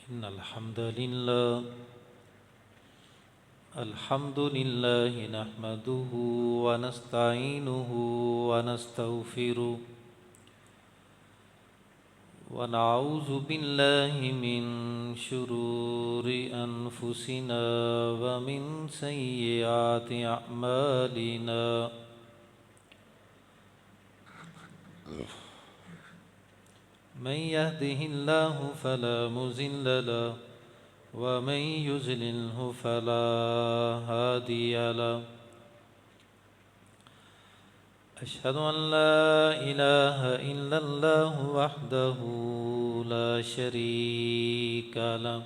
إن الحمد لله نحمده ونستعينه ونستغفره ونعوذ بالله من شرور أنفسنا ومن سيئات أعمالنا من يهده الله فلا مضل له ومن يضلله فلا هادي له أشهد أن لا إله إلا الله وحده لا شريك له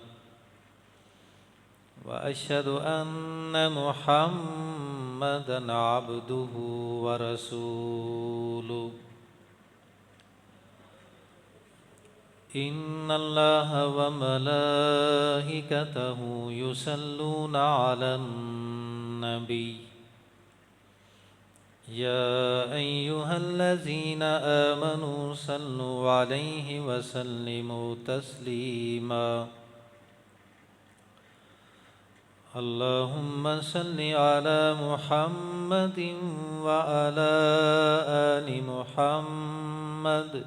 وأشهد أن محمدًا عبده ورسوله إن الله وملائكته يصلون على النبي يا أيها الذين آمنوا صلوا عليه وسلموا تسليما اللهم صل على محمد وعلى آل محمد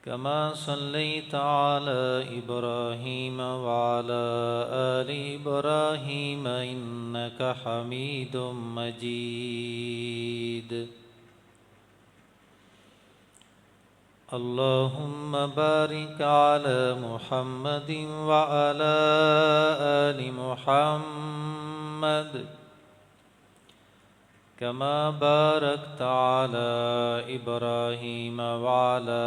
كما صليت على إبراهيم وعلى آل إبراهيم إنك حميد مجيد اللهم بارك على محمد وعلى آل محمد كما باركت على إبراهيم وعلى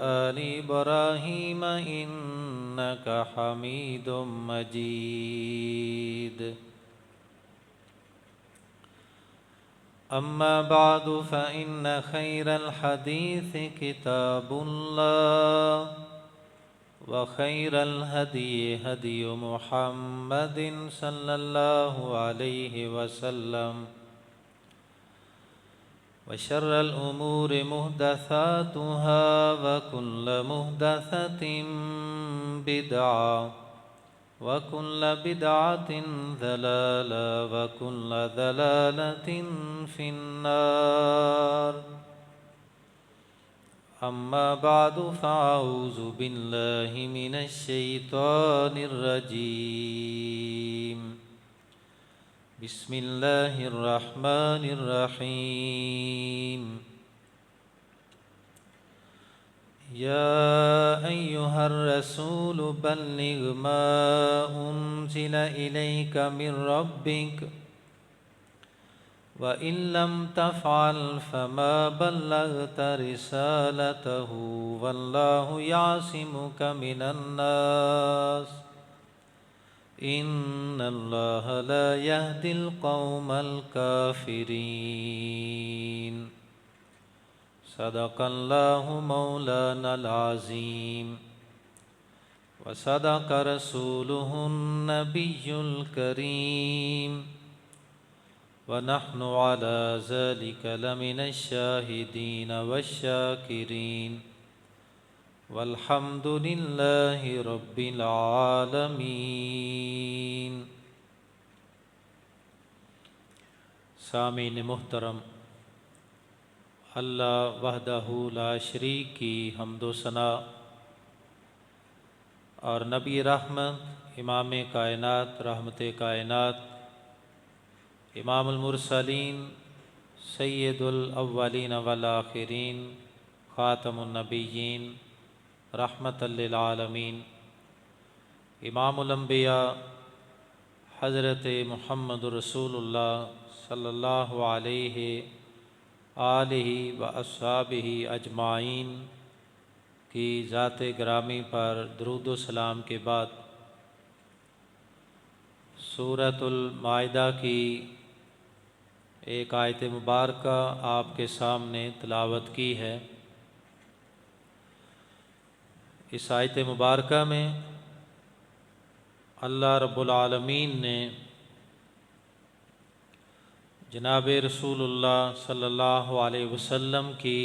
آل إبراهيم إنك حميد مجيد أما بعد فإن خير الحديث كتاب الله وخير الهدي هدي محمد صلى الله عليه وسلم وشر الأمور محدثاتها وكل محدثة بدعة وكل بدعة ضلالة وكل ضلالة في النار أما بعد فأعوذ بالله من الشيطان الرجيم بسم الله الرحمن الرحيم يا أيها الرسول بلغ ما أنزل إليك من ربك وإن لم تفعل فما بلغت رسالته والله يعصمك من الناس إن الله لا يهدي القوم الكافرين صدق الله مولانا العظيم وصدق رسوله النبي الكريم ونحن على ذلك لمن الشاهدين والشاكرين والحمد لله رب العالمين سامعین محترم، اللہ وحدہ لا شریک کی حمد و ثنا اور نبی رحمت امام کائنات رحمت کائنات امام المرسلین سید الاولین والآخرین خاتم النبیین رحمت للعالمین امام الانبیاء حضرت محمد رسول اللہ صلی اللہ علیہ آلہ و اصحابہ اجمعین کی ذات گرامی پر درود و سلام کے بعد سورۃ المائدہ کی ایک آیت مبارکہ آپ کے سامنے تلاوت کی ہے۔ اس آیت مبارکہ میں اللہ رب العالمین نے جناب رسول اللہ صلی اللہ علیہ وسلم کی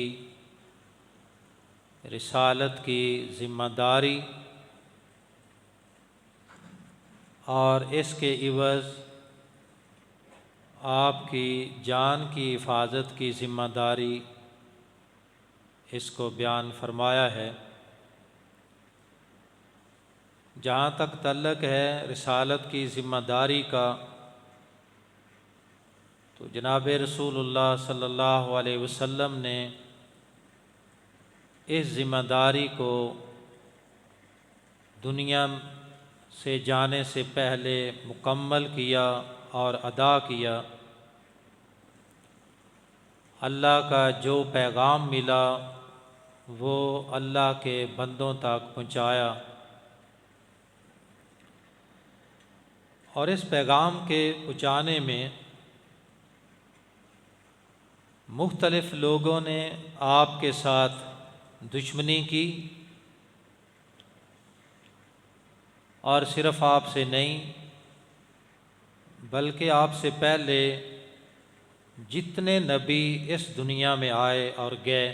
رسالت کی ذمہ داری اور اس کے عوض آپ کی جان کی حفاظت کی ذمہ داری اس کو بیان فرمایا ہے۔ جہاں تک تعلق ہے رسالت کی ذمہ داری کا، تو جناب رسول اللہ صلی اللہ علیہ وسلم نے اس ذمہ داری کو دنیا سے جانے سے پہلے مکمل کیا اور ادا کیا۔ اللہ کا جو پیغام ملا وہ اللہ کے بندوں تک پہنچایا، اور اس پیغام کے پہنچانے میں مختلف لوگوں نے آپ کے ساتھ دشمنی کی، اور صرف آپ سے نہیں بلکہ آپ سے پہلے جتنے نبی اس دنیا میں آئے اور گئے۔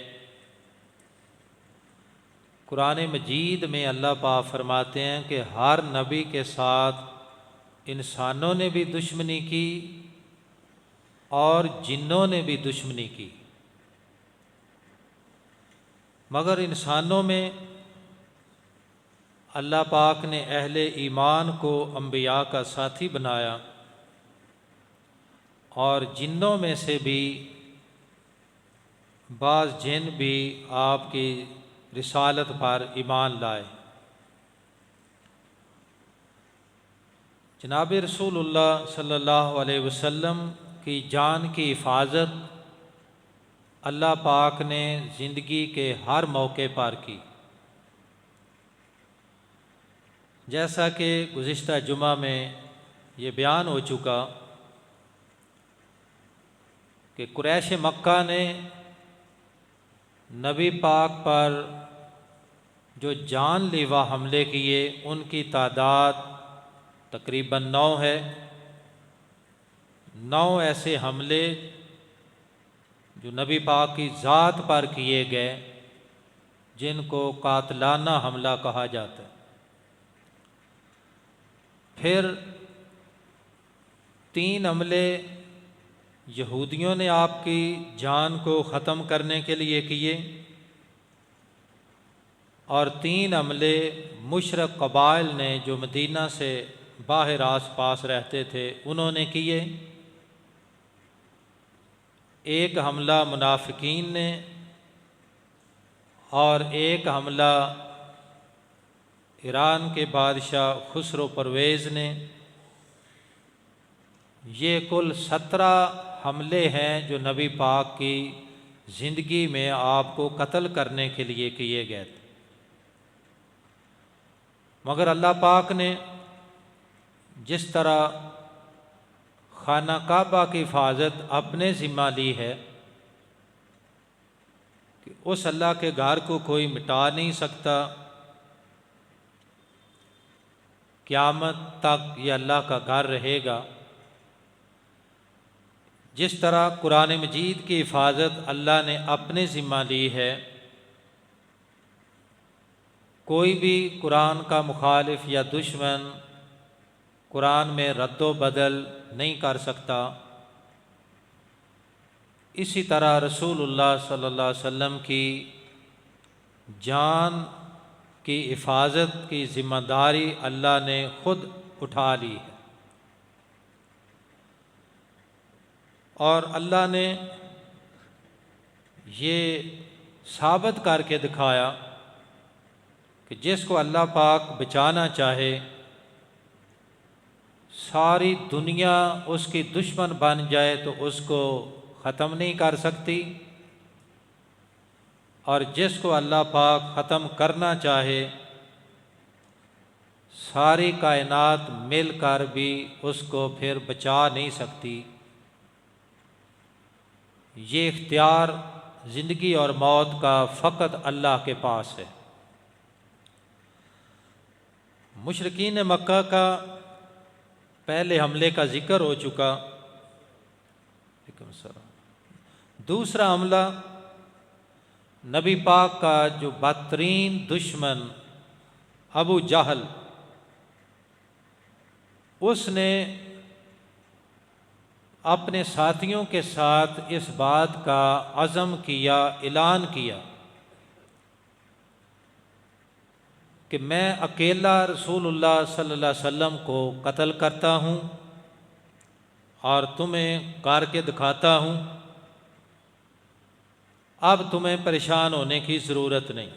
قرآن مجید میں اللہ پاک فرماتے ہیں کہ ہر نبی کے ساتھ انسانوں نے بھی دشمنی کی اور جنوں نے بھی دشمنی کی، مگر انسانوں میں اللہ پاک نے اہل ایمان کو انبیاء کا ساتھی بنایا، اور جنوں میں سے بھی بعض جن بھی آپ کی رسالت پر ایمان لائے۔ جناب رسول اللہ صلی اللہ علیہ وسلم کی جان کی حفاظت اللہ پاک نے زندگی کے ہر موقع پر کی، جیسا کہ گزشتہ جمعہ میں یہ بیان ہو چکا کہ قریش مکہ نے نبی پاک پر جو جان لیوا حملے کیے ان کی تعداد تقریباً 9 ہے۔ 9 ایسے حملے جو نبی پاک کی ذات پر کیے گئے جن کو قاتلانہ حملہ کہا جاتا ہے۔ پھر 3 حملے یہودیوں نے آپ کی جان کو ختم کرنے کے لیے کیے، اور 3 حملے مشرک قبائل نے جو مدینہ سے باہر آس پاس رہتے تھے انہوں نے کیے۔ ایک حملہ منافقین نے، اور ایک حملہ ایران کے بادشاہ خسرو پرویز نے۔ یہ کل 17 حملے ہیں جو نبی پاک کی زندگی میں آپ کو قتل کرنے کے لیے کیے گئے تھے، مگر اللہ پاک نے جس طرح خانہ کعبہ کی حفاظت اپنے ذمہ لی ہے کہ اس اللہ کے گھر کو کوئی مٹا نہیں سکتا، قیامت تک یہ اللہ کا گھر رہے گا، جس طرح قرآن مجید کی حفاظت اللہ نے اپنے ذمہ لی ہے، کوئی بھی قرآن کا مخالف یا دشمن قرآن میں رد و بدل نہیں کر سکتا۔ اسی طرح رسول اللہ صلی اللہ علیہ وسلم کی جان کی حفاظت کی ذمہ داری اللہ نے خود اٹھا لی ہے، اور اللہ نے یہ ثابت کر کے دکھایا کہ جس کو اللہ پاک بچانا چاہے ساری دنیا اس کی دشمن بن جائے تو اس کو ختم نہیں کر سکتی، اور جس کو اللہ پاک ختم کرنا چاہے ساری کائنات مل کر بھی اس کو پھر بچا نہیں سکتی۔ یہ اختیار زندگی اور موت کا فقط اللہ کے پاس ہے۔ مشرکین مکہ کا پہلے حملے کا ذکر ہو چکا۔ دوسرا حملہ نبی پاک کا جو بدترین دشمن ابو جہل اس نے اپنے ساتھیوں کے ساتھ اس بات کا عزم کیا، اعلان کیا کہ میں اکیلا رسول اللہ صلی اللہ علیہ وسلم کو قتل کرتا ہوں اور تمہیں کر کے دکھاتا ہوں، اب تمہیں پریشان ہونے کی ضرورت نہیں،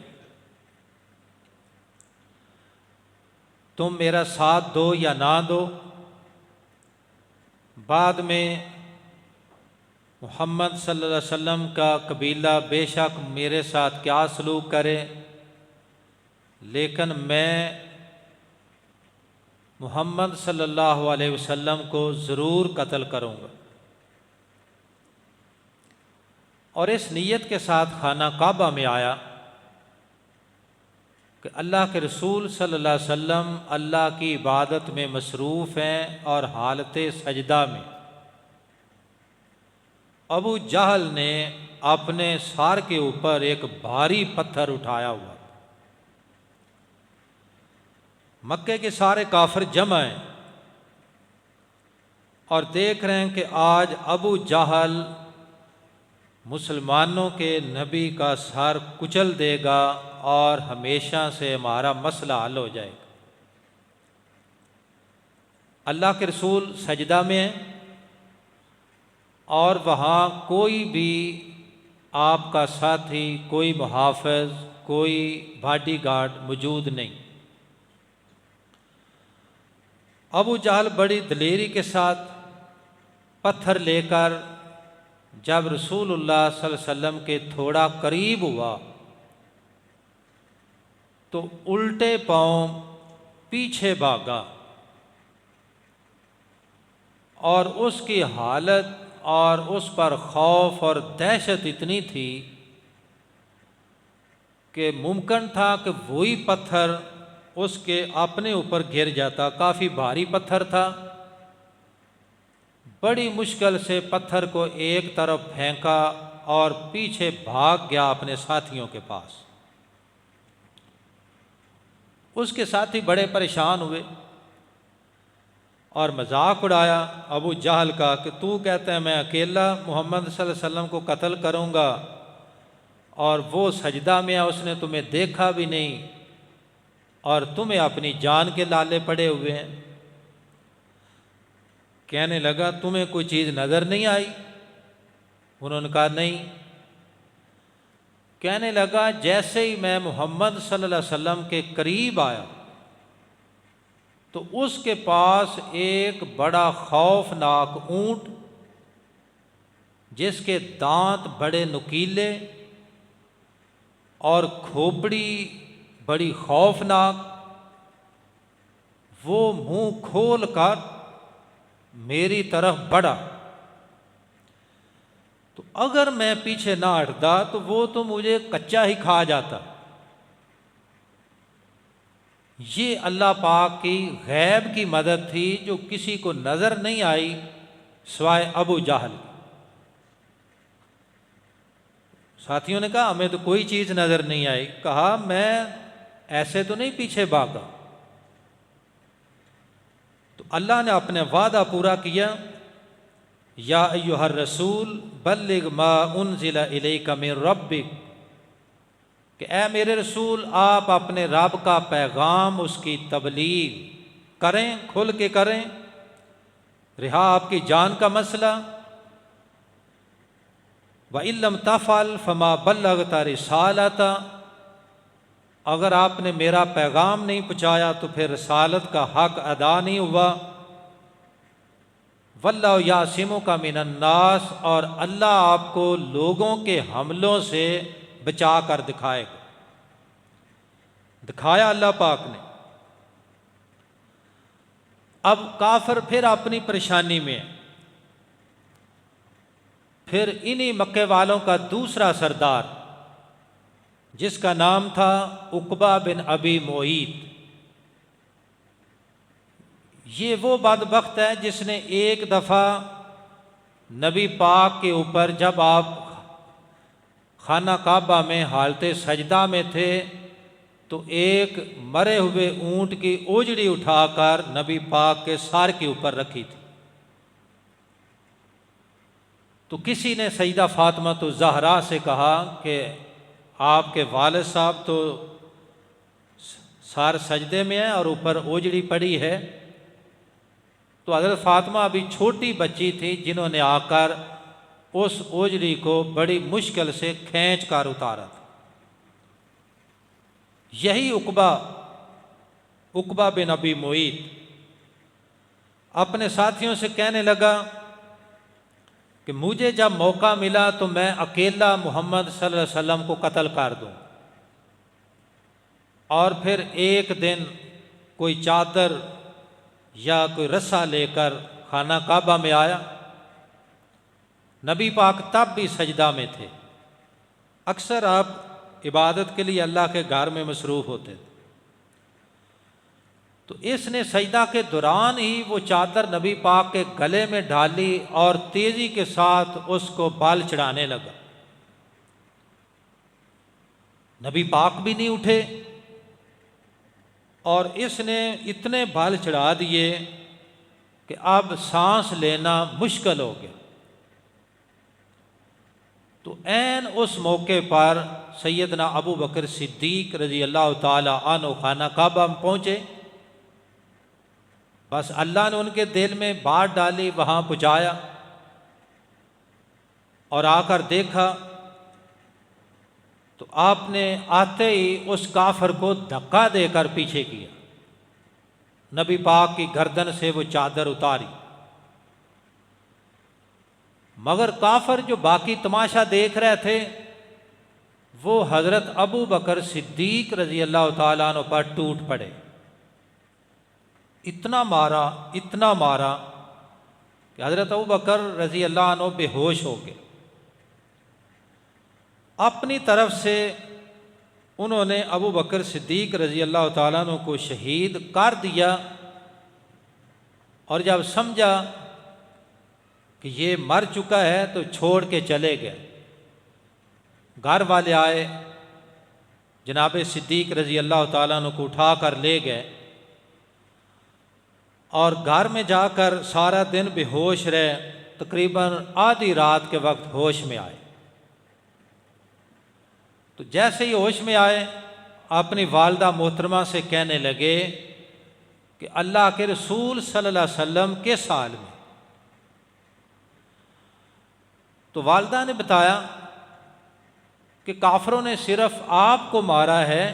تم میرا ساتھ دو یا نہ دو۔ بعد میں محمد صلی اللہ علیہ وسلم کا قبیلہ بے شک میرے ساتھ کیا سلوک کرے، لیکن میں محمد صلی اللہ علیہ وسلم کو ضرور قتل کروں گا۔ اور اس نیت کے ساتھ خانہ کعبہ میں آیا کہ اللہ کے رسول صلی اللہ علیہ وسلم اللہ کی عبادت میں مصروف ہیں اور حالت سجدہ میں۔ ابو جہل نے اپنے سار کے اوپر ایک بھاری پتھر اٹھایا ہوا، مکے کے سارے کافر جمع ہیں اور دیکھ رہے ہیں کہ آج ابو جہل مسلمانوں کے نبی کا سر کچل دے گا اور ہمیشہ سے ہمارا مسئلہ حل ہو جائے گا۔ اللہ کے رسول سجدہ میں ہیں اور وہاں کوئی بھی آپ کا ساتھی، کوئی محافظ، کوئی باڈی گارڈ موجود نہیں۔ ابو جہل بڑی دلیری کے ساتھ پتھر لے کر جب رسول اللہ صلی اللہ علیہ وسلم کے تھوڑا قریب ہوا تو الٹے پاؤں پیچھے بھاگا، اور اس کی حالت اور اس پر خوف اور دہشت اتنی تھی کہ ممکن تھا کہ وہی پتھر اس کے اپنے اوپر گر جاتا، کافی بھاری پتھر تھا۔ بڑی مشکل سے پتھر کو ایک طرف پھینکا اور پیچھے بھاگ گیا اپنے ساتھیوں کے پاس۔ اس کے ساتھی بڑے پریشان ہوئے اور مذاق اڑایا ابو جہل کا کہ تو کہتا ہے میں اکیلا محمد صلی اللہ علیہ وسلم کو قتل کروں گا، اور وہ سجدہ میں ہے، اس نے تمہیں دیکھا بھی نہیں، اور تمہیں اپنی جان کے لالے پڑے ہوئے ہیں۔ کہنے لگا تمہیں کوئی چیز نظر نہیں آئی؟ انہوں نے کہا نہیں۔ کہنے لگا جیسے ہی میں محمد صلی اللہ علیہ وسلم کے قریب آیا تو اس کے پاس ایک بڑا خوفناک اونٹ جس کے دانت بڑے نکیلے اور کھوپڑی بڑی خوفناک، وہ منہ کھول کر میری طرف بڑھا، تو اگر میں پیچھے نہ ہٹتا تو وہ تو مجھے کچا ہی کھا جاتا۔ یہ اللہ پاک کی غیب کی مدد تھی جو کسی کو نظر نہیں آئی سوائے ابو جہل۔ ساتھیوں نے کہا ہمیں تو کوئی چیز نظر نہیں آئی۔ کہا میں ایسے تو نہیں پیچھے بھاگا۔ تو اللہ نے اپنے وعدہ پورا کیا، یا ایھا الرسول بلغ ما انزل الیک من ربک، کہ اے میرے رسول آپ اپنے رب کا پیغام، اس کی تبلیغ کریں، کھل کے کریں، رہا آپ کی جان کا مسئلہ۔ وَإِن لَّمْ تَفْعَلْ فَمَا بَلَّغْتَ رِسَالَتَهُ، اگر آپ نے میرا پیغام نہیں پہنچایا تو پھر رسالت کا حق ادا نہیں ہوا۔ وَاللَّهُ يَعْصِمُكَ مِنَ النَّاسِ، اور اللہ آپ کو لوگوں کے حملوں سے بچا کر دکھائے گا۔ دکھایا اللہ پاک نے۔ اب کافر پھر اپنی پریشانی میں، پھر انہی مکے والوں کا دوسرا سردار جس کا نام تھا عقبہ بن ابی معیط، یہ وہ بدبخت ہے جس نے ایک دفعہ نبی پاک کے اوپر، جب آپ خانہ کعبہ میں حالت سجدہ میں تھے، تو ایک مرے ہوئے اونٹ کی اوجڑی اٹھا کر نبی پاک کے سر کے اوپر رکھی تھی۔ تو کسی نے سیدہ فاطمہ تو زہرا سے کہا کہ آپ کے والد صاحب تو سر سجدے میں ہے اور اوپر اوجڑی پڑی ہے۔ تو حضرت فاطمہ ابھی چھوٹی بچی تھی، جنہوں نے آ کر اس اوجڑی کو بڑی مشکل سے کھینچ کر اتارا تھا۔ یہی عقبہ بن ابی معیط اپنے ساتھیوں سے کہنے لگا کہ مجھے جب موقع ملا تو میں اکیلا محمد صلی اللہ علیہ وسلم کو قتل کر دوں، اور پھر ایک دن کوئی چادر یا کوئی رسا لے کر خانہ کعبہ میں آیا۔ نبی پاک تب بھی سجدہ میں تھے، اکثر آپ عبادت کے لیے اللہ کے گھر میں مصروف ہوتے تھے۔ تو اس نے سجدہ کے دوران ہی وہ چادر نبی پاک کے گلے میں ڈالی اور تیزی کے ساتھ اس کو بال چڑھانے لگا۔ نبی پاک بھی نہیں اٹھے اور اس نے اتنے بال چڑھا دیے کہ اب سانس لینا مشکل ہو گیا۔ تو عین اس موقع پر سیدنا ابو بکر صدیق رضی اللہ تعالی عنہ خانہ کعبہ میں پہنچے۔ بس اللہ نے ان کے دل میں بات ڈالی، وہاں پہنچایا اور آ کر دیکھا تو آپ نے آتے ہی اس کافر کو دھکا دے کر پیچھے کیا، نبی پاک کی گردن سے وہ چادر اتاری۔ مگر کافر جو باقی تماشا دیکھ رہے تھے وہ حضرت ابو بکر صدیق رضی اللہ تعالیٰ عنہ پر ٹوٹ پڑے۔ اتنا مارا کہ حضرت ابو بکر رضی اللہ عنہ بے ہوش ہو گئے۔ اپنی طرف سے انہوں نے ابو بکر صدیق رضی اللہ تعالیٰ عنہ کو شہید کر دیا، اور جب سمجھا کہ یہ مر چکا ہے تو چھوڑ کے چلے گئے۔ گھر والے آئے، جناب صدیق رضی اللہ تعالیٰ عنہ کو اٹھا کر لے گئے، اور گھر میں جا کر سارا دن بے ہوش رہے، تقریباً آدھی رات کے وقت ہوش میں آئے۔ تو جیسے ہی ہوش میں آئے اپنی والدہ محترمہ سے کہنے لگے کہ اللہ کے رسول صلی اللہ علیہ وسلم کس حال میں؟ تو والدہ نے بتایا کہ کافروں نے صرف آپ کو مارا ہے،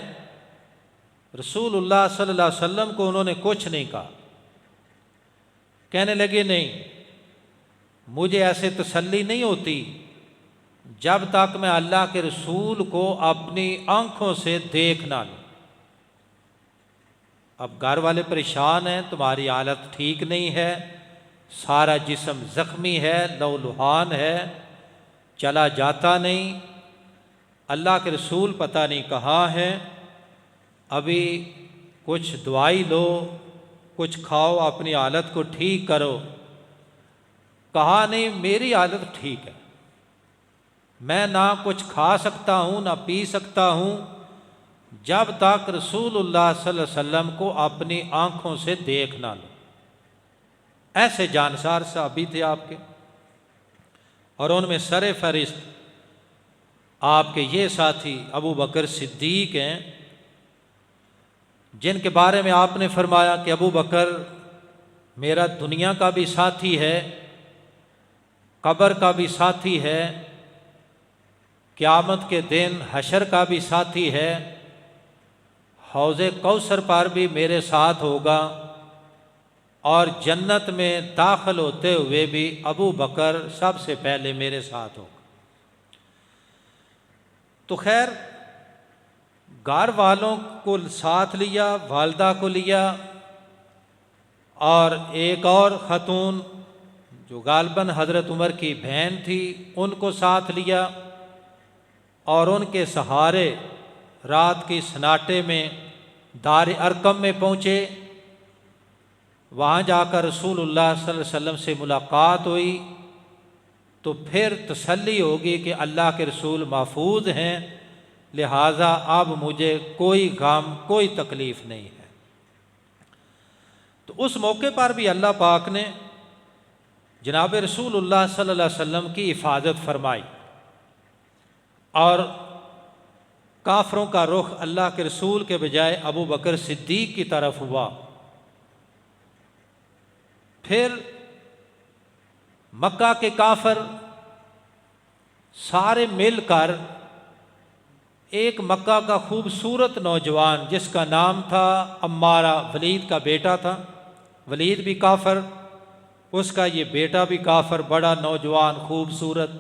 رسول اللہ صلی اللہ علیہ وسلم کو انہوں نے کچھ نہیں کہا۔ کہنے لگے نہیں، مجھے ایسے تسلی نہیں ہوتی جب تک میں اللہ کے رسول کو اپنی آنکھوں سے دیکھ نہ لوں۔ اب گھر والے پریشان ہیں، تمہاری حالت ٹھیک نہیں ہے، سارا جسم زخمی ہے، لہولہان ہے، چلا جاتا نہیں، اللہ کے رسول پتہ نہیں کہاں ہے، ابھی کچھ دوائی لو، کچھ کھاؤ، اپنی حالت کو ٹھیک کرو۔ کہا نہیں، میری حالت ٹھیک ہے، میں نہ کچھ کھا سکتا ہوں نہ پی سکتا ہوں جب تک رسول اللہ صلی اللہ علیہ وسلم کو اپنی آنکھوں سے دیکھ نہ لوں۔ ایسے جانسار صحابی تھے آپ کے، اور ان میں سر فہرست آپ کے یہ ساتھی ابو بکر صدیق ہیں، جن کے بارے میں آپ نے فرمایا کہ ابو بکر میرا دنیا کا بھی ساتھی ہے، قبر کا بھی ساتھی ہے، قیامت کے دن حشر کا بھی ساتھی ہے، حوض کوثر پر بھی میرے ساتھ ہوگا، اور جنت میں داخل ہوتے ہوئے بھی ابو بکر سب سے پہلے میرے ساتھ ہوگا۔ تو خیر، گھر والوں کو ساتھ لیا، والدہ کو لیا، اور ایک اور خاتون جو غالباً حضرت عمر کی بہن تھی ان کو ساتھ لیا، اور ان کے سہارے رات کی سناٹے میں دار ارقم میں پہنچے۔ وہاں جا کر رسول اللہ صلی اللہ علیہ وسلم سے ملاقات ہوئی تو پھر تسلی ہوگی کہ اللہ کے رسول محفوظ ہیں، لہٰذا اب مجھے کوئی غم کوئی تکلیف نہیں ہے۔ تو اس موقع پر بھی اللہ پاک نے جناب رسول اللہ صلی اللہ علیہ وسلم کی حفاظت فرمائی، اور کافروں کا رخ اللہ کے رسول کے بجائے ابو بکر صدیق کی طرف ہوا۔ پھر مکہ کے کافر سارے مل کر ایک مکہ کا خوبصورت نوجوان جس کا نام تھا عمارہ، ولید کا بیٹا تھا، ولید بھی کافر، اس کا یہ بیٹا بھی کافر، بڑا نوجوان خوبصورت،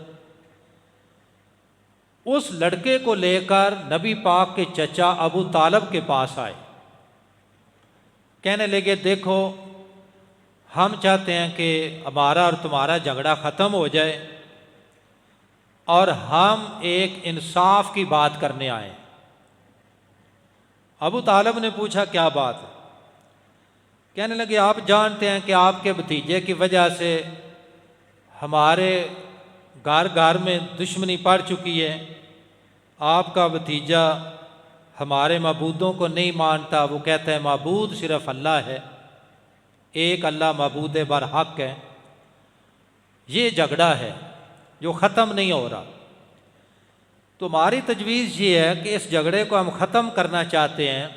اس لڑکے کو لے کر نبی پاک کے چچا ابو طالب کے پاس آئے، کہنے لگے دیکھو ہم چاہتے ہیں کہ ہمارا اور تمہارا جھگڑا ختم ہو جائے اور ہم ایک انصاف کی بات کرنے آئے۔ ابو طالب نے پوچھا کیا بات ہے؟ کہنے لگے آپ جانتے ہیں کہ آپ کے بھتیجے کی وجہ سے ہمارے گھر گھر میں دشمنی پڑ چکی ہے، آپ کا بھتیجا ہمارے معبودوں کو نہیں مانتا، وہ کہتا ہے معبود صرف اللہ ہے، ایک اللہ معبود برحق ہے، یہ جھگڑا ہے جو ختم نہیں ہو رہا۔ تو ہماری تجویز یہ ہے کہ اس جھگڑے کو ہم ختم کرنا چاہتے ہیں،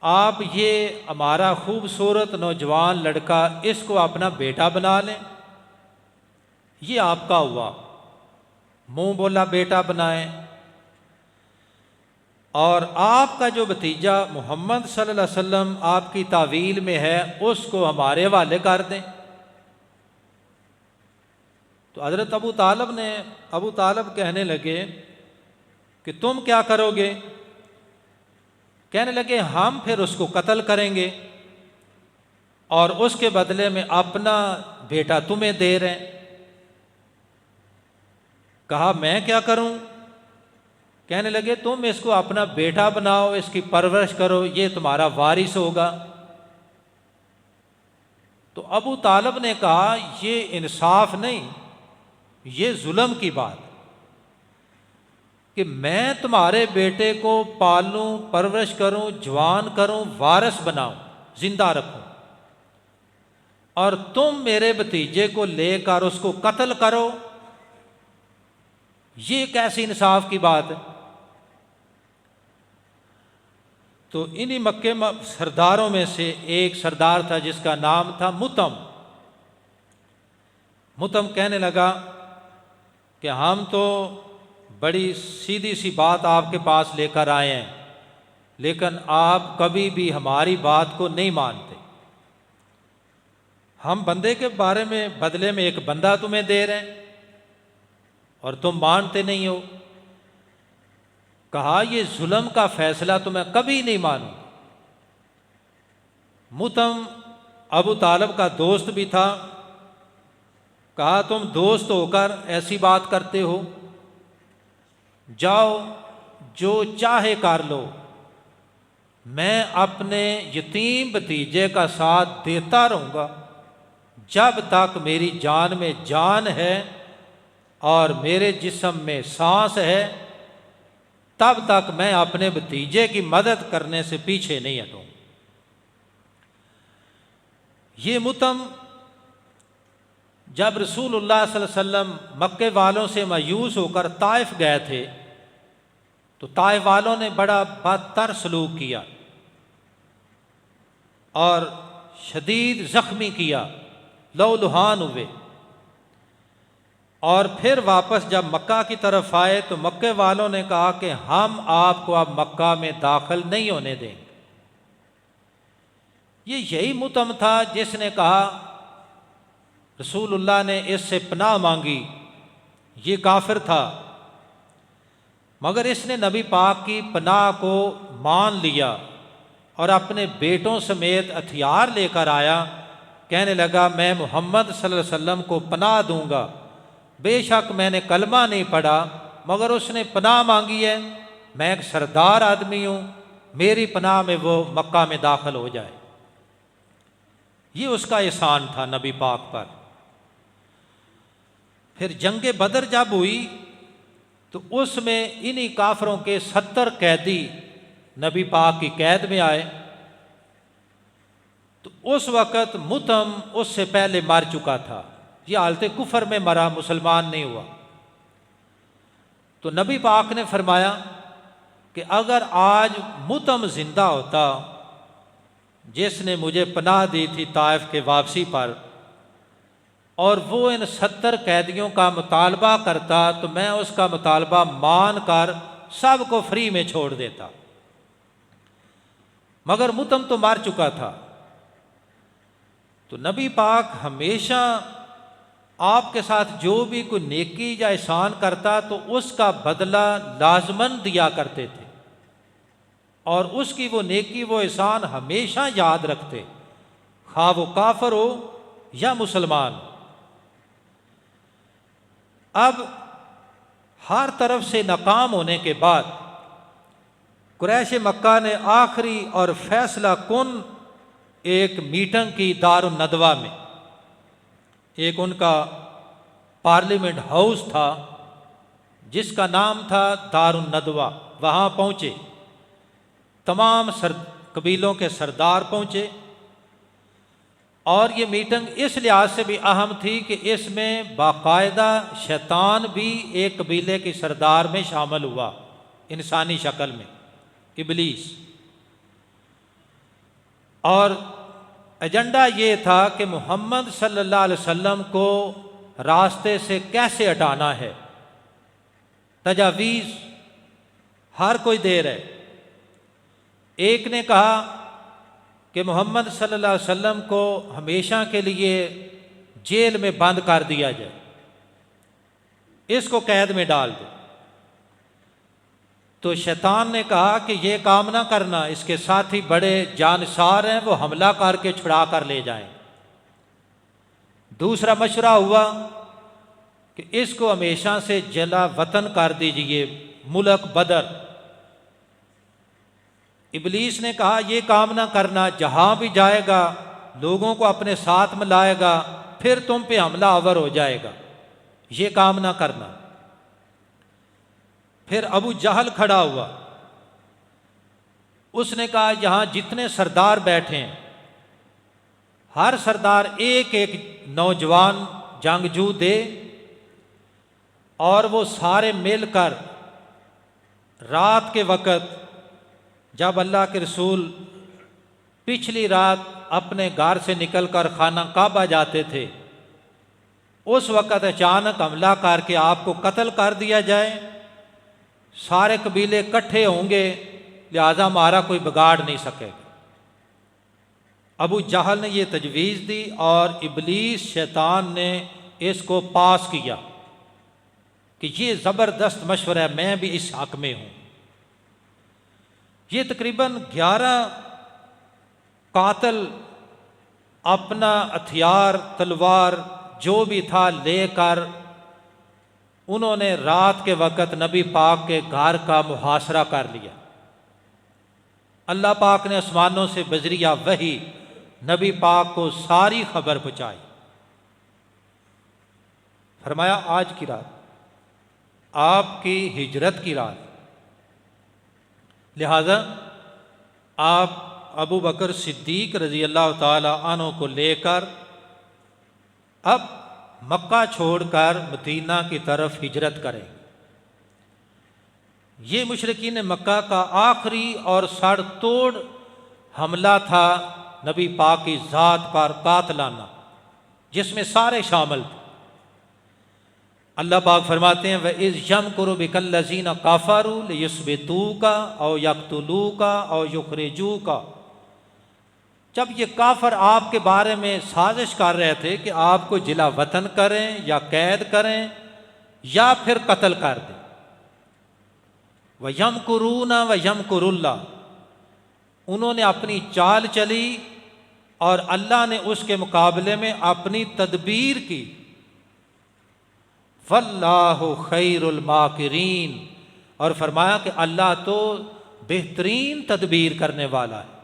آپ یہ ہمارا خوبصورت نوجوان لڑکا اس کو اپنا بیٹا بنا لیں۔ یہ آپ کا ہوا، منہ بولا بیٹا بنائیں، اور آپ کا جو بھتیجا محمد صلی اللہ علیہ وسلم آپ کی تعویل میں ہے اس کو ہمارے حوالے کر دیں۔ تو حضرت ابو طالب کہنے لگے کہ تم کیا کرو گے؟ کہنے لگے ہم پھر اس کو قتل کریں گے اور اس کے بدلے میں اپنا بیٹا تمہیں دے رہے ہیں۔ کہا میں کیا کروں؟ کہنے لگے تم اس کو اپنا بیٹا بناؤ، اس کی پرورش کرو، یہ تمہارا وارث ہوگا۔ تو ابو طالب نے کہا یہ انصاف نہیں، یہ ظلم کی بات کہ میں تمہارے بیٹے کو پالوں، پرورش کروں، جوان کروں، وارث بناؤں، زندہ رکھوں، اور تم میرے بھتیجے کو لے کر اس کو قتل کرو، یہ کیسی انصاف کی بات ہے؟ تو انہی مکے سرداروں میں سے ایک سردار تھا جس کا نام تھا متم کہنے لگا کہ ہم تو بڑی سیدھی سی بات آپ کے پاس لے کر آئے ہیں، لیکن آپ کبھی بھی ہماری بات کو نہیں مانتے، ہم بندے کے بارے میں بدلے میں ایک بندہ تمہیں دے رہے ہیں اور تم مانتے نہیں ہو۔ کہا یہ ظلم کا فیصلہ تو میں کبھی نہیں مانوں۔ متم ابو طالب کا دوست بھی تھا، کہا تم دوست ہو کر ایسی بات کرتے ہو، جاؤ جو چاہے کر لو، میں اپنے یتیم بھتیجے کا ساتھ دیتا رہوں گا جب تک میری جان میں جان ہے اور میرے جسم میں سانس ہے، تب تک میں اپنے بھتیجے کی مدد کرنے سے پیچھے نہیں ہٹوں۔ یہ متم جب رسول اللہ صلی اللہ علیہ وسلم مکے والوں سے مایوس ہو کر طائف گئے تھے تو طائف والوں نے بڑا بدتر سلوک کیا اور شدید زخمی کیا، لہو لہان ہوئے، اور پھر واپس جب مکہ کی طرف آئے تو مکے والوں نے کہا کہ ہم آپ کو اب مکہ میں داخل نہیں ہونے دیں گے۔ یہی متم تھا جس نے کہا رسول اللہ نے اس سے پناہ مانگی، یہ کافر تھا مگر اس نے نبی پاک کی پناہ کو مان لیا اور اپنے بیٹوں سمیت ہتھیار لے کر آیا، کہنے لگا میں محمد صلی اللہ علیہ وسلم کو پناہ دوں گا، بے شک میں نے کلمہ نہیں پڑھا مگر اس نے پناہ مانگی ہے، میں ایک سردار آدمی ہوں، میری پناہ میں وہ مکہ میں داخل ہو جائے۔ یہ اس کا احسان تھا نبی پاک پر۔ پھر جنگ بدر جب ہوئی تو اس میں انہی کافروں کے 70 قیدی نبی پاک کی قید میں آئے۔ تو اس وقت مطعم اس سے پہلے مر چکا تھا، یہ حالت کفر میں مرا، مسلمان نہیں ہوا۔ تو نبی پاک نے فرمایا کہ اگر آج مطعم زندہ ہوتا جس نے مجھے پناہ دی تھی طائف کے واپسی پر، اور وہ ان 70 قیدیوں کا مطالبہ کرتا تو میں اس کا مطالبہ مان کر سب کو فری میں چھوڑ دیتا، مگر مطعم تو مر چکا تھا۔ تو نبی پاک ہمیشہ آپ کے ساتھ جو بھی کوئی نیکی یا احسان کرتا تو اس کا بدلہ لازماً دیا کرتے تھے، اور اس کی وہ نیکی وہ احسان ہمیشہ یاد رکھتے، خواہ وہ کافر ہو یا مسلمان۔ اب ہر طرف سے ناکام ہونے کے بعد قریش مکہ نے آخری اور فیصلہ کن ایک میٹنگ کی دار الندوہ میں، ایک ان کا پارلیمنٹ ہاؤس تھا جس کا نام تھا دار الندوہ، وہاں پہنچے، تمام قبیلوں کے سردار پہنچے، اور یہ میٹنگ اس لحاظ سے بھی اہم تھی کہ اس میں باقاعدہ شیطان بھی ایک قبیلے کی سردار میں شامل ہوا انسانی شکل میں، ابلیس۔ اور ایجنڈا یہ تھا کہ محمد صلی اللہ علیہ وسلم کو راستے سے کیسے ہٹانا ہے، تجاویز ہر کوئی دے رہے۔ ایک نے کہا کہ محمد صلی اللہ علیہ وسلم کو ہمیشہ کے لیے جیل میں بند کر دیا جائے، اس کو قید میں ڈال دو۔ تو شیطان نے کہا کہ یہ کام نہ کرنا، اس کے ساتھی بڑے جانسار ہیں، وہ حملہ کر کے چھڑا کر لے جائیں۔ دوسرا مشورہ ہوا کہ اس کو ہمیشہ سے جلا وطن کر دیجئے، ملک بدر۔ ابلیس نے کہا یہ کام نہ کرنا، جہاں بھی جائے گا لوگوں کو اپنے ساتھ ملائے گا، پھر تم پہ حملہ آور ہو جائے گا، یہ کام نہ کرنا۔ پھر ابو جہل کھڑا ہوا، اس نے کہا یہاں جتنے سردار بیٹھے ہیں ہر سردار ایک ایک نوجوان جنگجو دے، اور وہ سارے مل کر رات کے وقت جب اللہ کے رسول پچھلی رات اپنے گھر سے نکل کر خانہ کعبہ جاتے تھے، اس وقت اچانک حملہ کر کے آپ کو قتل کر دیا جائے، سارے قبیلے اکٹھے ہوں گے، لہذا ہمارا کوئی بگاڑ نہیں سکے گا۔ ابو جہل نے یہ تجویز دی اور ابلیس شیطان نے اس کو پاس کیا کہ یہ زبردست مشورہ ہے، میں بھی اس حق میں ہوں۔ یہ تقریباً 11 قاتل اپنا ہتھیار تلوار جو بھی تھا لے کر انہوں نے رات کے وقت نبی پاک کے گھر کا محاصرہ کر لیا۔ اللہ پاک نے آسمانوں سے بذریعہ وحی نبی پاک کو ساری خبر پہنچائی، فرمایا آج کی رات آپ کی ہجرت کی رات، لہذا آپ ابو بکر صدیق رضی اللہ تعالی عنہ کو لے کر اب مکہ چھوڑ کر مدینہ کی طرف ہجرت کریں۔ یہ مشرکین مکہ کا آخری اور سر توڑ حملہ تھا نبی پاک کی ذات پر قاتلانہ، جس میں سارے شامل تھے۔ اللہ پاک فرماتے ہیں وَإِذْ يَمْكُرُ بِكَ الَّذِينَ كَفَرُوا لِيُثْبِتُوكَ أَوْ يَقْتُلُوكَ أَوْ يُخْرِجُوكَ، جب یہ کافر آپ کے بارے میں سازش کر رہے تھے کہ آپ کو جلا وطن کریں یا قید کریں یا پھر قتل کر دیں۔ وَيَمْكُرُونَ وَيَمْكُرُ اللَّهُ، انہوں نے اپنی چال چلی اور اللہ نے اس کے مقابلے میں اپنی تدبیر کی۔ وَاللَّهُ خَيْرُ الْمَاكِرِينَ، اور فرمایا کہ اللہ تو بہترین تدبیر کرنے والا ہے۔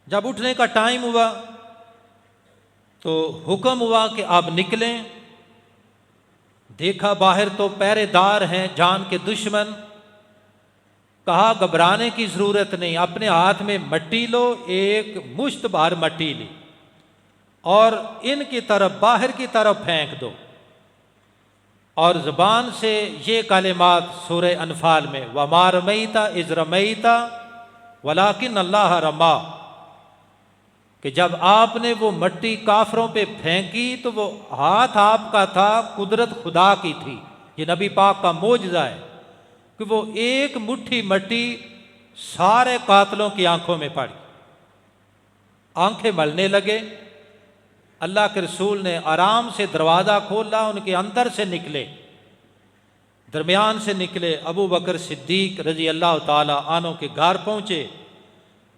جب اٹھنے کا ٹائم ہوا تو حکم ہوا کہ آپ نکلیں، دیکھا باہر تو پہرے دار ہیں جان کے دشمن، کہا گھبرانے کی ضرورت نہیں، اپنے ہاتھ میں مٹی لو، ایک مشت بھر مٹی لی اور ان کی طرف باہر کی طرف پھینک دو، اور زبان سے یہ کلمات سورہ انفال میں وَمَا رَمَيْتَ إِذْ رَمَيْتَ وَلَكِنَّ اللَّهَ رَمَى، کہ جب آپ نے وہ مٹی کافروں پہ پھینکی تو وہ ہاتھ آپ کا تھا، قدرت خدا کی تھی۔ یہ نبی پاک کا معجزہ ہے کہ وہ ایک مٹھی مٹی سارے قاتلوں کی آنکھوں میں پڑی، آنکھیں ملنے لگے۔ اللہ کے رسول نے آرام سے دروازہ کھولا، ان کے اندر سے نکلے، درمیان سے نکلے، ابو بکر صدیق رضی اللہ تعالی عنہ کے گھر پہنچے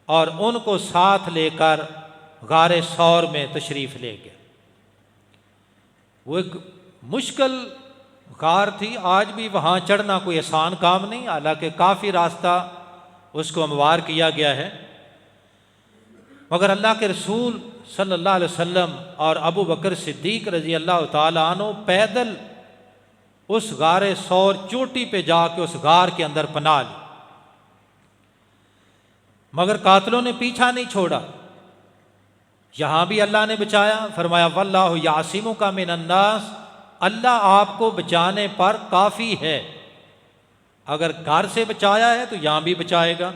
اور ان کو ساتھ لے کر غار ثور میں تشریف لے گئے۔ وہ ایک مشکل غار تھی، آج بھی وہاں چڑھنا کوئی آسان کام نہیں، حالانکہ کافی راستہ اس کو ہموار کیا گیا ہے، مگر اللہ کے رسول صلی اللہ علیہ وسلم اور ابو بکر صدیق رضی اللہ تعالی عنہ پیدل اس غار ثور چوٹی پہ جا کے اس غار کے اندر پناہ لی، مگر قاتلوں نے پیچھا نہیں چھوڑا۔ یہاں بھی اللہ نے بچایا، فرمایا وَاللَّهُ يَعْصِمُكَ مِنَ النَّاسِ، اللہ آپ کو بچانے پر کافی ہے، اگر گھر سے بچایا ہے تو یہاں بھی بچائے گا۔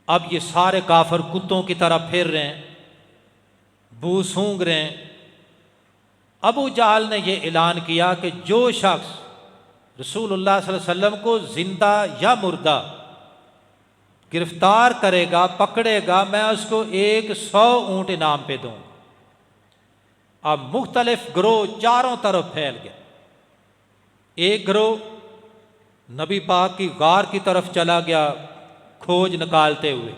اب یہ سارے کافر کتوں کی طرح پھر رہے ہیں، بو سونگ رہے ہیں۔ ابو جہل نے یہ اعلان کیا کہ جو شخص رسول اللہ صلی اللہ علیہ وسلم کو زندہ یا مردہ گرفتار کرے گا، پکڑے گا، میں اس کو 100 اونٹ انعام پہ دوں۔ اب مختلف گروہ چاروں طرف پھیل گئے۔ ایک گروہ نبی پاک کی غار کی طرف چلا گیا کھوج نکالتے ہوئے،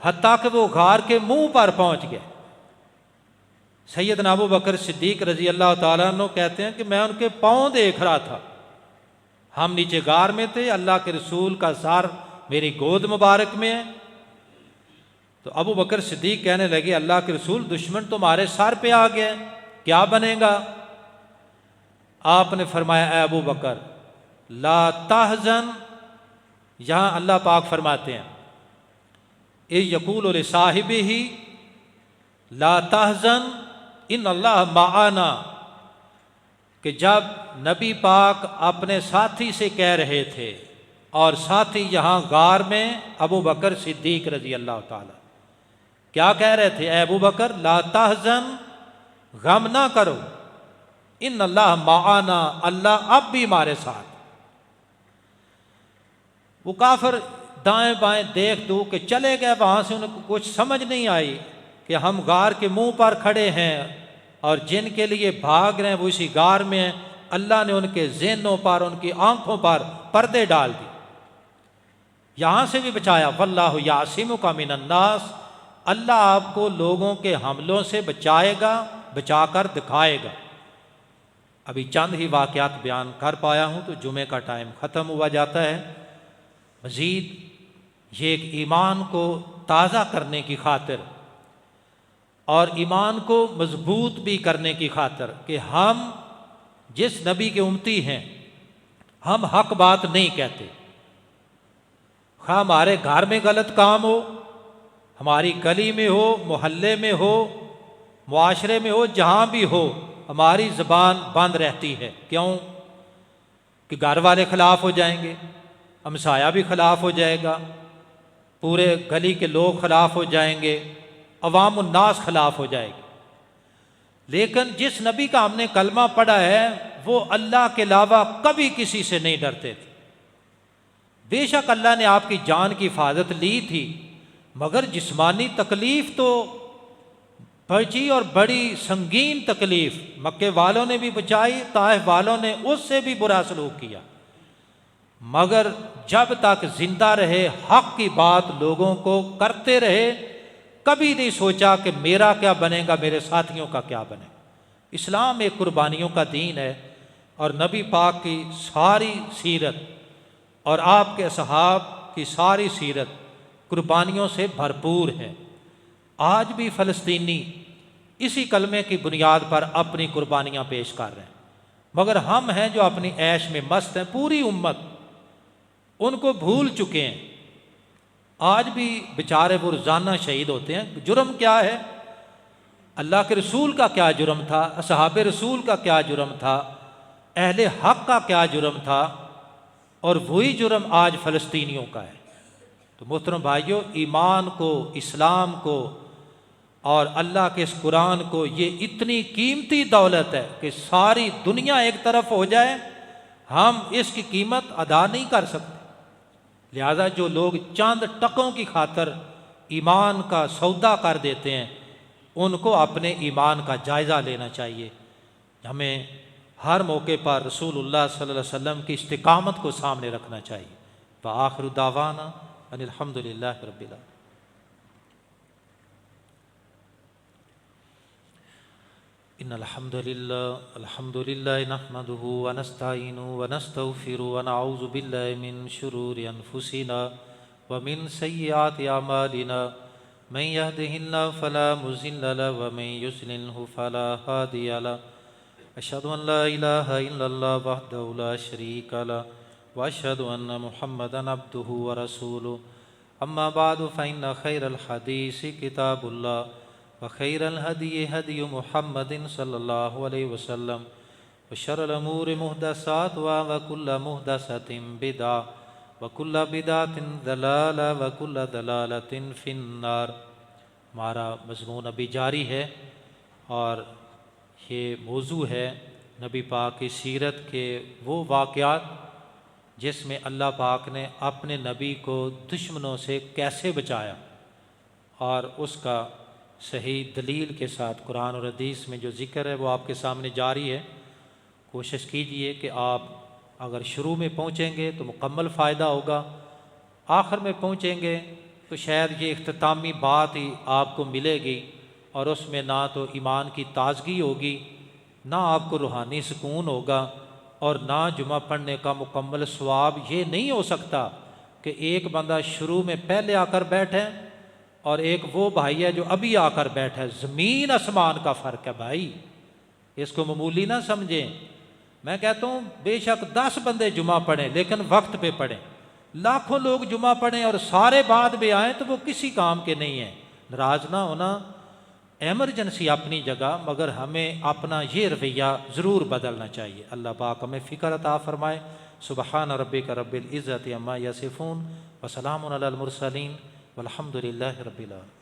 حتیٰ کہ وہ غار کے منہ پر پہنچ گئے۔ سیدنا ابو بکر صدیق رضی اللہ تعالیٰ عنہ کہتے ہیں کہ میں ان کے پاؤں دیکھ رہا تھا، ہم نیچے غار میں تھے، اللہ کے رسول کا سر میری گود مبارک میں ہے۔ تو ابو بکر صدیق کہنے لگے اللہ کے رسول دشمن تمہارے سر پہ آ گئے، کیا بنے گا؟ آپ نے فرمایا اے ابو بکر لا تحزن، یہاں اللہ پاک فرماتے ہیں یقول لصاحبہ لا تحزن ان اللہ معنا، کہ جب نبی پاک اپنے ساتھی سے کہہ رہے تھے، اور ساتھی یہاں غار میں ابو بکر صدیق رضی اللہ تعالی، کیا کہہ رہے تھے؟ اے ابو بکر لا تحزن، غم نہ کرو، ان اللہ معنا، اللہ اب بھی ہمارے ساتھ۔ وہ کافر دائیں بائیں دیکھ دو کہ چلے گئے، وہاں سے انہیں کچھ سمجھ نہیں آئی کہ ہم غار کے منہ پر کھڑے ہیں اور جن کے لیے بھاگ رہے ہیں وہ اسی غار میں ہیں۔ اللہ نے ان کے ذہنوں پر، ان کی آنکھوں پر پردے ڈال دی، یہاں سے بھی بچایا۔ واللہ یعصمک من الناس، اللہ آپ کو لوگوں کے حملوں سے بچائے گا، بچا کر دکھائے گا۔ ابھی چند ہی واقعات بیان کر پایا ہوں تو جمعے کا ٹائم ختم ہوا جاتا ہے۔ مزید یہ ایک ایمان کو تازہ کرنے کی خاطر اور ایمان کو مضبوط بھی کرنے کی خاطر کہ ہم جس نبی کے امتی ہیں، ہم حق بات نہیں کہتے، خواہ ہمارے گھر میں غلط کام ہو، ہماری گلی میں ہو، محلے میں ہو، معاشرے میں ہو، جہاں بھی ہو، ہماری زبان بند رہتی ہے۔ کیوں؟ کہ گھر والے خلاف ہو جائیں گے، ہمسایہ بھی خلاف ہو جائے گا، پورے گلی کے لوگ خلاف ہو جائیں گے، عوام الناس خلاف ہو جائے گی۔ لیکن جس نبی کا ہم نے کلمہ پڑھا ہے وہ اللہ کے علاوہ کبھی کسی سے نہیں ڈرتے تھے۔ بے شک اللہ نے آپ کی جان کی حفاظت لی تھی، مگر جسمانی تکلیف تو بڑی اور بڑی سنگین تکلیف مکے والوں نے بھی بچائی، طائف والوں نے اس سے بھی برا سلوک کیا، مگر جب تک زندہ رہے حق کی بات لوگوں کو کرتے رہے، کبھی نہیں سوچا کہ میرا کیا بنے گا، میرے ساتھیوں کا کیا بنے گا۔ اسلام ایک قربانیوں کا دین ہے، اور نبی پاک کی ساری سیرت اور آپ کے اصحاب کی ساری سیرت قربانیوں سے بھرپور ہے۔ آج بھی فلسطینی اسی کلمے کی بنیاد پر اپنی قربانیاں پیش کر رہے ہیں، مگر ہم ہیں جو اپنی عیش میں مست ہیں، پوری امت ان کو بھول چکے ہیں۔ آج بھی بیچارے وہ روزانہ شہید ہوتے ہیں۔ جرم کیا ہے؟ اللہ کے رسول کا کیا جرم تھا؟ اصحاب رسول کا کیا جرم تھا؟ اہل حق کا کیا جرم تھا؟ اور وہی جرم آج فلسطینیوں کا ہے۔ تو محترم بھائیوں، ایمان کو، اسلام کو اور اللہ کے اس قرآن کو، یہ اتنی قیمتی دولت ہے کہ ساری دنیا ایک طرف ہو جائے ہم اس کی قیمت ادا نہیں کر سکتے۔ لہذا جو لوگ چند ٹکوں کی خاطر ایمان کا سودا کر دیتے ہیں، ان کو اپنے ایمان کا جائزہ لینا چاہیے۔ ہمیں ہر موقع پر رسول اللہ صلی اللہ علیہ وسلم کی استقامت کو سامنے رکھنا چاہیے۔ وآخر دعوانا ان الحمد للہ رب العالمین۔ ان الحمد للہ نحمده ونستعینه ونستغفره ونعوذ باللہ من شرور انفسنا ومن سیئات اعمالنا، من يهده الله فلا مضل له ومن يضلل فلا هادي له، اشهد ان لا الہ الا اللہ وحدہ لا شریک له واشهد ان محمدا عبده ورسوله، اما بعد فان خیر الحدیث کتاب اللہ وخیر الہدی ہدی محمد صلی اللہ علیہ وسلم، وشر الامور محدثاتها وکل محدثۃ بدعہ وکل بدعۃ ضلالہ وکل ضلالۃ فی النار۔ ہمارا مضمون ابھی جاری ہے اور یہ موضوع ہے نبی پاک کی سیرت کے وہ واقعات جس میں اللہ پاک نے اپنے نبی کو دشمنوں سے کیسے بچایا، اور اس کا صحیح دلیل کے ساتھ قرآن اور حدیث میں جو ذکر ہے وہ آپ کے سامنے جاری ہے۔ کوشش کیجئے کہ آپ اگر شروع میں پہنچیں گے تو مکمل فائدہ ہوگا، آخر میں پہنچیں گے تو شاید یہ اختتامی بات ہی آپ کو ملے گی، اور اس میں نہ تو ایمان کی تازگی ہوگی، نہ آپ کو روحانی سکون ہوگا، اور نہ جمعہ پڑھنے کا مکمل ثواب۔ یہ نہیں ہو سکتا کہ ایک بندہ شروع میں پہلے آ کر بیٹھے اور ایک وہ بھائی ہے جو ابھی آ کر بیٹھا ہے۔ زمین آسمان کا فرق ہے بھائی، اس کو معمولی نہ سمجھیں۔ میں کہتا ہوں بے شک 10 بندے جمعہ پڑھیں لیکن وقت پہ پڑھیں، لاکھوں لوگ جمعہ پڑھیں اور سارے بعد میں آئیں تو وہ کسی کام کے نہیں ہیں۔ ناراض نہ ہونا، ایمرجنسی اپنی جگہ، مگر ہمیں اپنا یہ رویہ ضرور بدلنا چاہیے۔ اللہ پاک ہمیں فکر عطا فرمائے۔ سبحان ربک رب العزت عما یصفون وسلام علی المرسلین والحمد للہ رب العالمین۔